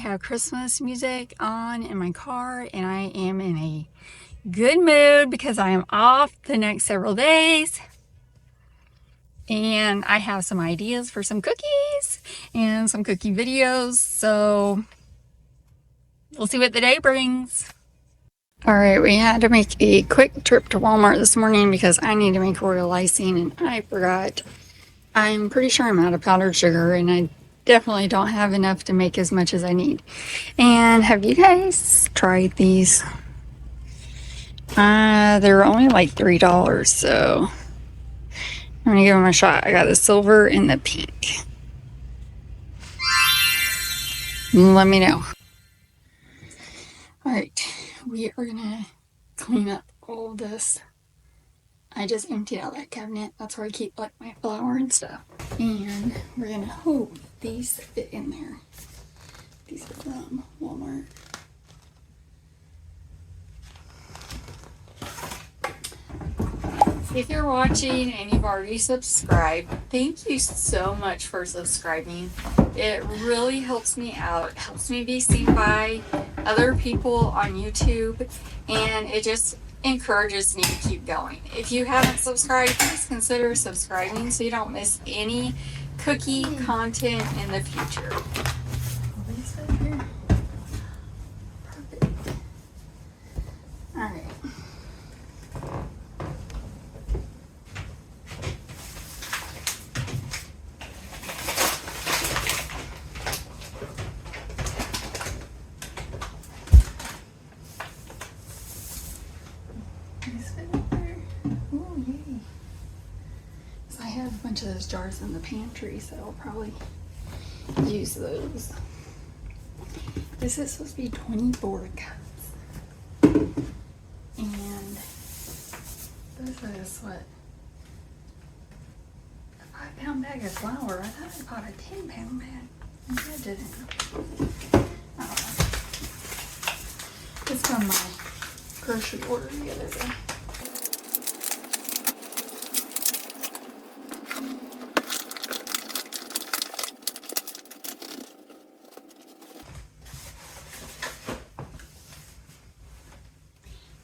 have Christmas music on in my car, and I am in a good mood because I am off the next several days. And I have some ideas for some cookies and some cookie videos, so we'll see what the day brings. Alright, we had to make a quick trip to Walmart this morning because I need to make royal icing and I forgot. I'm pretty sure I'm out of powdered sugar and I definitely don't have enough to make as much as I need. And have you guys tried these? They're only like $3, so I'm gonna give them a shot. I got the silver and the pink. Let me know. Alright, we are gonna clean up all this. I just emptied out that cabinet. That's where I keep like my flour and stuff. And we're gonna hope these fit in there. These are from Walmart. If you're watching and you've already subscribed, thank you so much for subscribing. It really helps me out. It helps me be seen by other people on YouTube, and it just encourages me to keep going. If you haven't subscribed, please consider subscribing so you don't miss any cookie content in the future. Perfect. All right. Oh, yay. So I have a bunch of those jars in the pantry, so I'll probably use those. This is supposed to be 24 cups. And this is what? A 5-pound bag of flour. I thought I bought a 10-pound bag. Maybe I didn't. I don't know. It's from my grocery order the other day.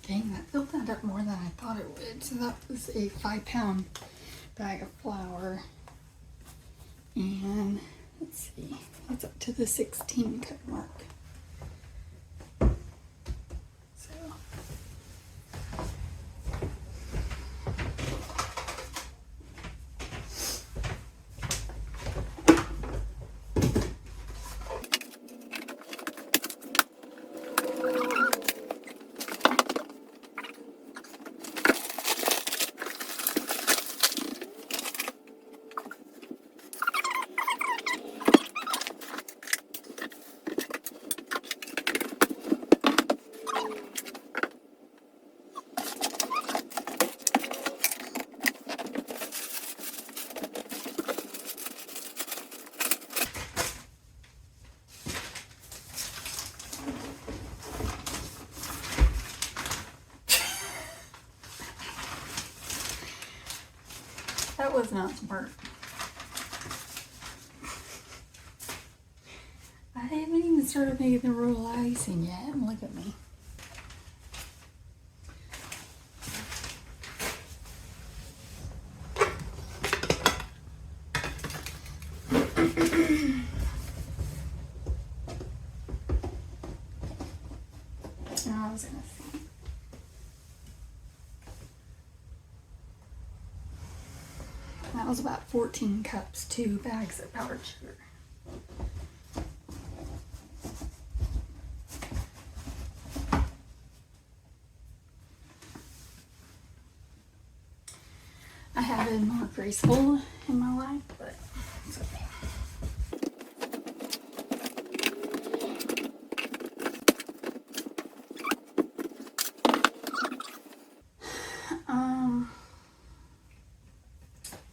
Dang, that filled that up more than I thought it would. So that was a 5-pound bag of flour. And let's see, it's up to the 16 cup mark. So that was not smart. I haven't even started making the royal icing yet. Look at me. I was gonna see. That was about 14 cups, 2 bags of powdered sugar. I have been more graceful in my life, but it's okay.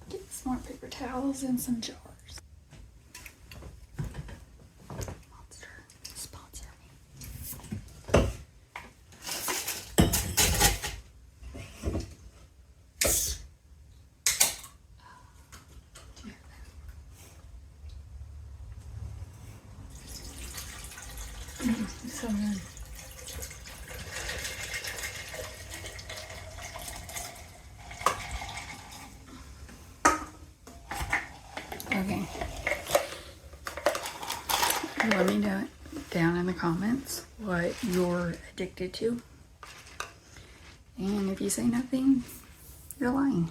Get some more paper towels and some jars. Monster, sponsor me. So good. Okay. Let me know down in the comments what you're addicted to. And if you say nothing, you're lying.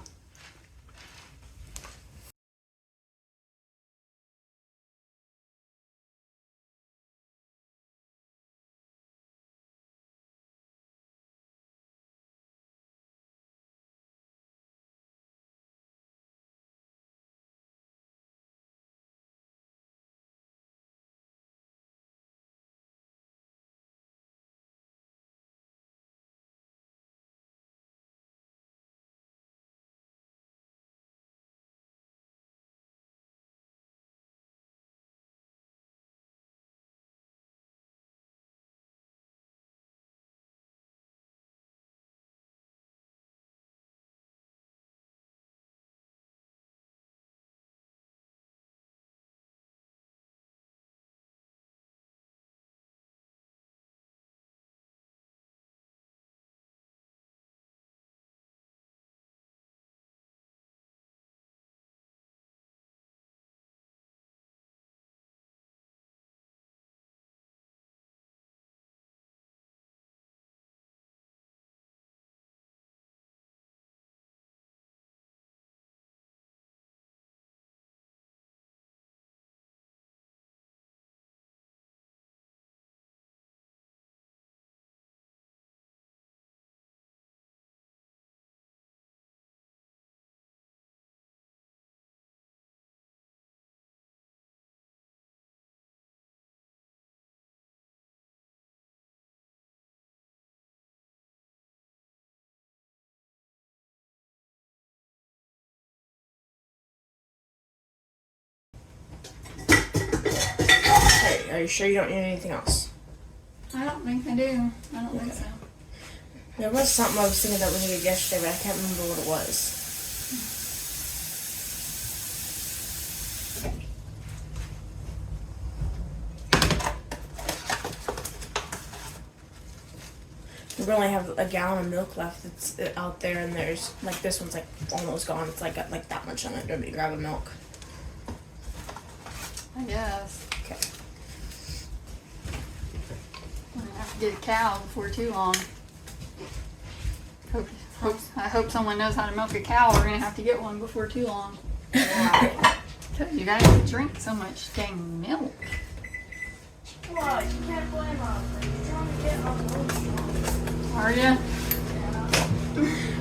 Hey, are you sure you don't need anything else? I don't think I do. I don't think so. There was something I was thinking that we needed yesterday, but I can't remember what it was. We only have a gallon of milk left that's out there, and there's like this one's like almost gone. It's like got like that much on it. Do we grab a milk? I guess. Okay. I'm gonna have to get a cow before too long. I hope someone knows how to milk a cow. We're gonna have to get one before too long. You guys drink so much dang milk. Well, you can't blame us. You're trying to get on the Are ya?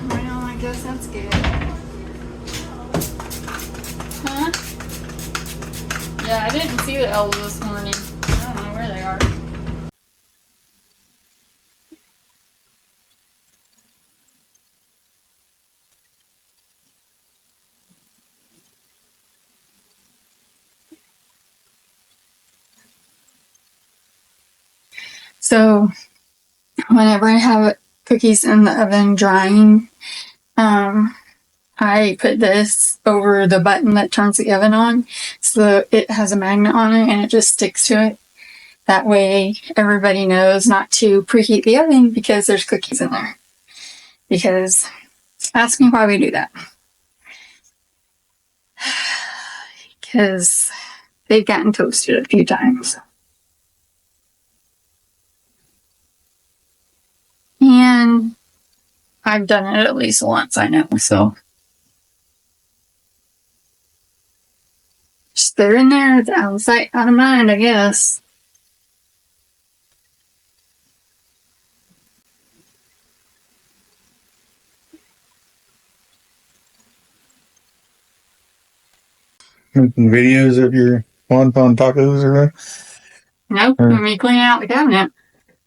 Well, I guess that's good. Huh? Yeah, I didn't see the elves this morning. I don't know where they are. So, whenever I have cookies in the oven drying, I put this over the button that turns the oven on, so it has a magnet on it and it just sticks to it. That way everybody knows not to preheat the oven because there's cookies in there. Because, ask me why we do that. Because they've gotten toasted a few times. And I've done it at least once, I know, so. Just they're in there, out of sight, out of mind, I guess. Making videos of your wonton tacos or Nope, let me clean out the cabinet.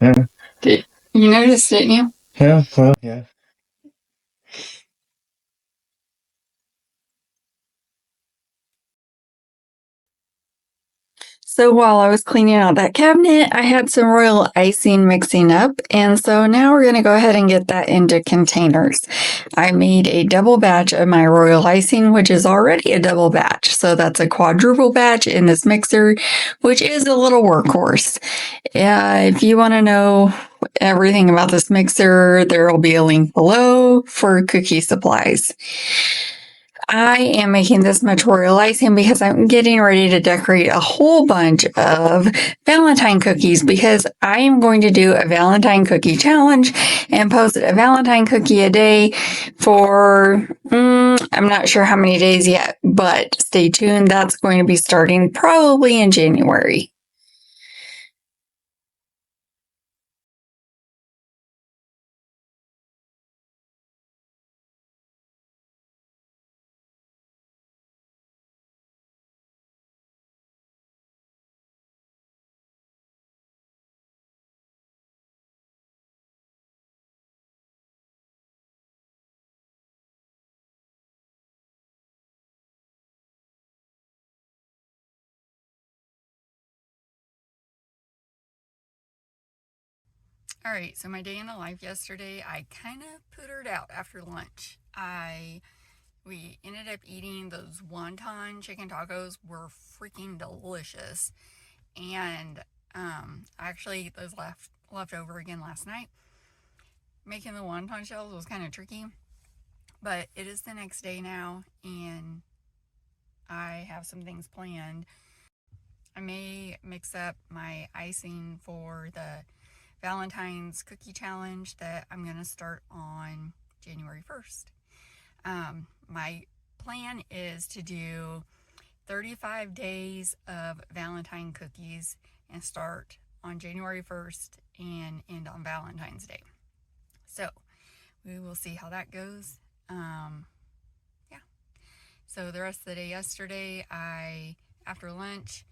yeah. You noticed, didn't you? Yeah, well, yeah. So while I was cleaning out that cabinet, I had some royal icing mixing up, and so now we're going to go ahead and get that into containers. I made a double batch of my royal icing, which is already a double batch, so that's a quadruple batch in this mixer, which is a little workhorse. If you want to know everything about this mixer, there will be a link below for cookie supplies. I am making this much royal icing because I'm getting ready to decorate a whole bunch of Valentine cookies because I am going to do a Valentine cookie challenge and post a Valentine cookie a day for, I'm not sure how many days yet, but stay tuned. That's going to be starting probably in January. All right, so my day in the life yesterday, I kind of pootered out after lunch. We ended up eating those wonton chicken tacos, were freaking delicious. And actually those left over again last night. Making the wonton shells was kind of tricky, but it is the next day now and I have some things planned. I may mix up my icing for the Valentine's cookie challenge that I'm going to start on January 1st. My plan is to do 35 days of Valentine cookies and start on January 1st and end on Valentine's Day. So we will see how that goes. Yeah. So the rest of the day yesterday, after lunch,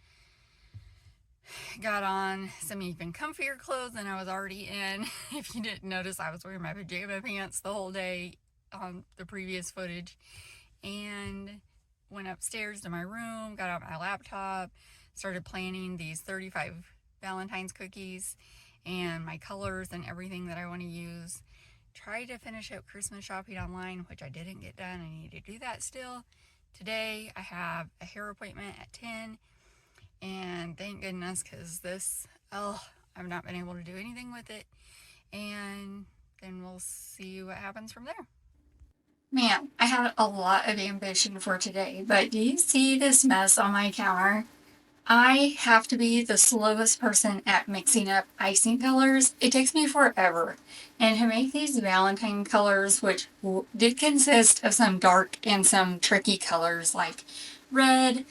got on some even comfier clothes than I was already in. If you didn't notice, I was wearing my pajama pants the whole day on the previous footage. And went upstairs to my room, got out my laptop, started planning these 35 Valentine's cookies and my colors and everything that I want to use. Tried to finish up Christmas shopping online, which I didn't get done. I need to do that still. Today I have a hair appointment at 10, and thank goodness, because I've not been able to do anything with it, and then we'll see what happens from there. Man, I had a lot of ambition for today, but do you see this mess on my counter? I have to be the slowest person at mixing up icing colors. It takes me forever. And to make these Valentine colors, which did consist of some dark and some tricky colors like red,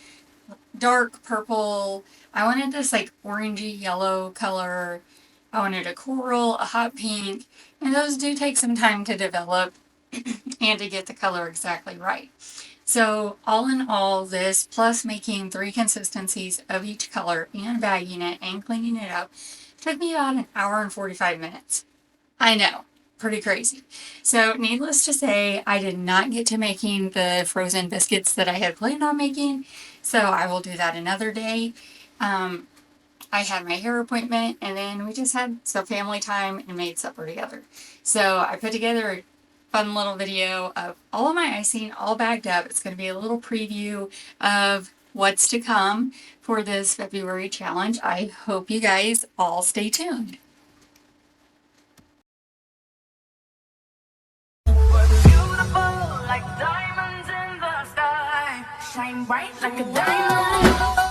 dark purple. I wanted this like orangey yellow color. I wanted a coral, a hot pink, and those do take some time to develop and to get the color exactly right. So all in all, this plus making 3 consistencies of each color and bagging it and cleaning it up took me about an hour and 45 minutes. I know, pretty crazy. So needless to say, I did not get to making the frozen biscuits that I had planned on making, so I will do that another day. I had my hair appointment, and then we just had some family time and made supper together. So I put together a fun little video of all of my icing all bagged up. It's going to be a little preview of what's to come for this February challenge. I hope you guys all stay tuned. Beautiful like diamonds in the sky, shine bright like a diamond.